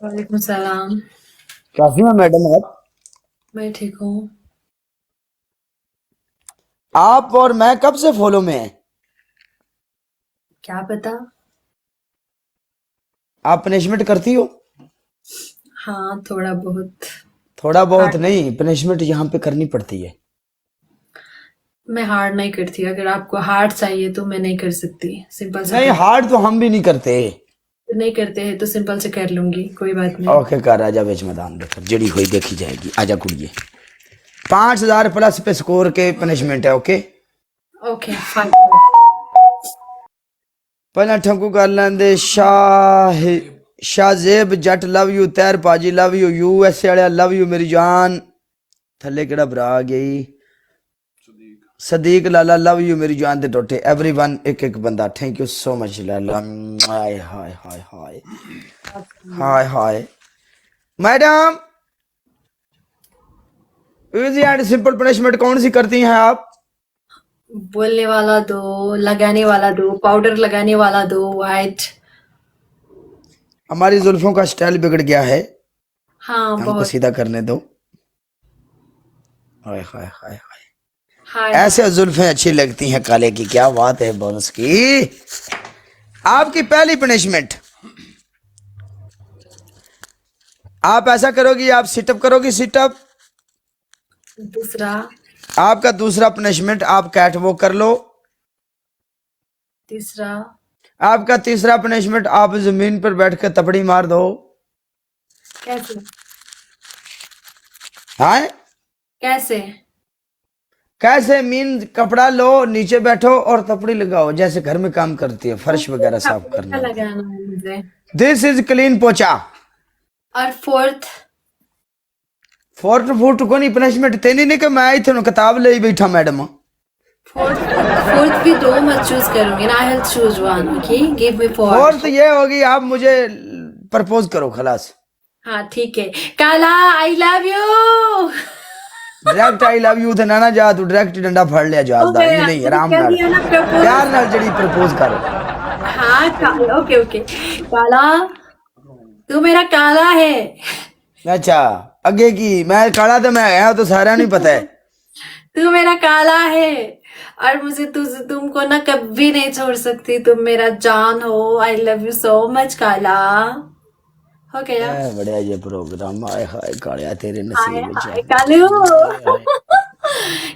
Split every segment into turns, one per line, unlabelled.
वालेकुम सलाम।
कैसी हैं मैडम आप?
मैं ठीक हूँ।
आप और मैं कब से फॉलो में हैं?
क्या पता।
आप पनिशमेंट करती हो?
हाँ, थोड़ा बहुत।
थोड़ा बहुत
हार्ड।
नहीं, पनिशमेंट यहाँ पे करनी पड़ती है।
मैं हार्ड नहीं करती। अगर आपको हार्ड चाहिए तो मैं नहीं कर सकती। सिंपल से
नहीं,
कर।
हार्ड तो हम भी नहीं करते।
नहीं करते हैं तो सिंपल से कर लूंगी, कोई बात नहीं।
ओके कर, आजा बेच मैदान देखकर जड़ी हुई देखी जाएगी। आजा कुड़िए, 5,000 प्लस पे स्कोर के पनिशमेंट है। Okay,
okay fine.
पहला ठंकू कर लेंदे। शाहजेब जट लव यू, तैर पाजी लव यू, यूएसए वाले लव यू मेरी जान। थल्ले केड़ा भरा आ गई? सदीक लाला लव यू मेरी जान दे टोटे। एवरीवन एक एक बंदा, thank you so much Lala. Hi hi hi hi hi hi. Madam, easy and simple punishment कौन सी करती हैं आप?
बोलने वाला दो, लगाने वाला दो, पाउडर लगाने वाला दो, वाइट।
हमारी जुल्फों का स्टाइल बिगड़ गया है,
हाँ
हमको
बहुत।
सीधा करने दो। हाय हाय हाय हाय।
हाय हाय।
ऐसे जुल्फें अच्छी लगती हैं काले की, क्या बात है बोनस की। आपकी पहली पनिशमेंट, आप ऐसा करोगी, आप सिटअप करोगी सिटअप।
दूसरा।
आपका दूसरा पनिशमेंट, आप कैट वॉक कर लो।
तीसरा।
आपका तीसरा पनिशमेंट, आप जमीन पर बैठ कर तपड़ी मार दो।
कैसे?
हाँ,
कैसे?
कैसे मीन? कपड़ा लो, नीचे बैठो और तपड़ी लगाओ, जैसे घर में काम करती है, फर्श वगैरह
पोछा
साफ
पोछा
करना होता है।
लगाना है मुझे।
दिस इज क्लीन पोचा।
और फोर्थ।
फोर्थ फुट को नहीं पनिशमेंट तेनी नहीं कि मैं आई थे किताब ले बैठा मैडम।
फोर्थ। फोर्थ भी दो मत चूज करूंगी ना। I will choose one. Okay, give me four.
Fourth ये होगी, आप मुझे प्रपोज करो खलास।
हाँ ठीक है। काला, I love you.
Direct I love you थे ना जा, तू डायरेक्ट डंडा फड़ लिया जहाज
हो
दा, इंज
गया,
नहीं
मैंने
आराम
कर
नाल
दिया ना प्रपोज।
प्यार नाल जड़ी प्रपोज करो।
हाँ ओके ओके। काला, तू मेरा काला है।
अच्छा, आगे की मैं काला तो मैं आया तो सारा नहीं पता है।
तू मेरा काला है। और मुझे तुमको ना कभी नहीं छोड़ सकती। तुम मेरा जान हो। I love you so much काला। हो गया।
बढ़िया ये प्रोग्राम। आए हाय कालिया तेरे
हाय
नसीब च
हाय कालू।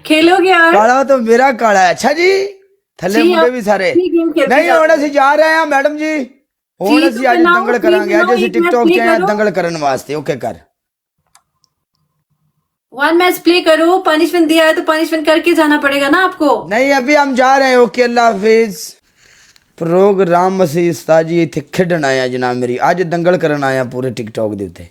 खेलोगे और?
काला तो मेरा काला है। अच्छा जी, थल्ले
जी
मुंडे
अब
भी सारे
जी गेम खेलते
नहीं
जाते
होने
हैं।
से जा रहे हैं मैडम जी।
जी
होने
तो
से आज
बनाओ,
दंगल
जी
करांगे, आज
बनाओ,
ਅਸੀਂ
एक मैच
टिकटॉक
प्ले
च आए
करो।
दंगल करने वास्ते। ओके कर।
वन मैच प्ले करो। पनिशमेंट दिया है तो पनिशमेंट करके जाना पड़ेगा ना आपको।
नहीं अभी हम जा रहे हैं। ओके अल्लाह हाफिज। प्रोग्राम ਅਸੀਂ ਉਸਤਾਦ ਜੀ ਇੱਥੇ ਖੇਡਣ ਆਇਆ ਜਨਾਬ, ਮੇਰੀ ਅੱਜ ਦੰਗਲ ਕਰਨ ਆਇਆ ਪੂਰੇ ਟਿਕਟੌਕ ਦੇ ਉੱਤੇ।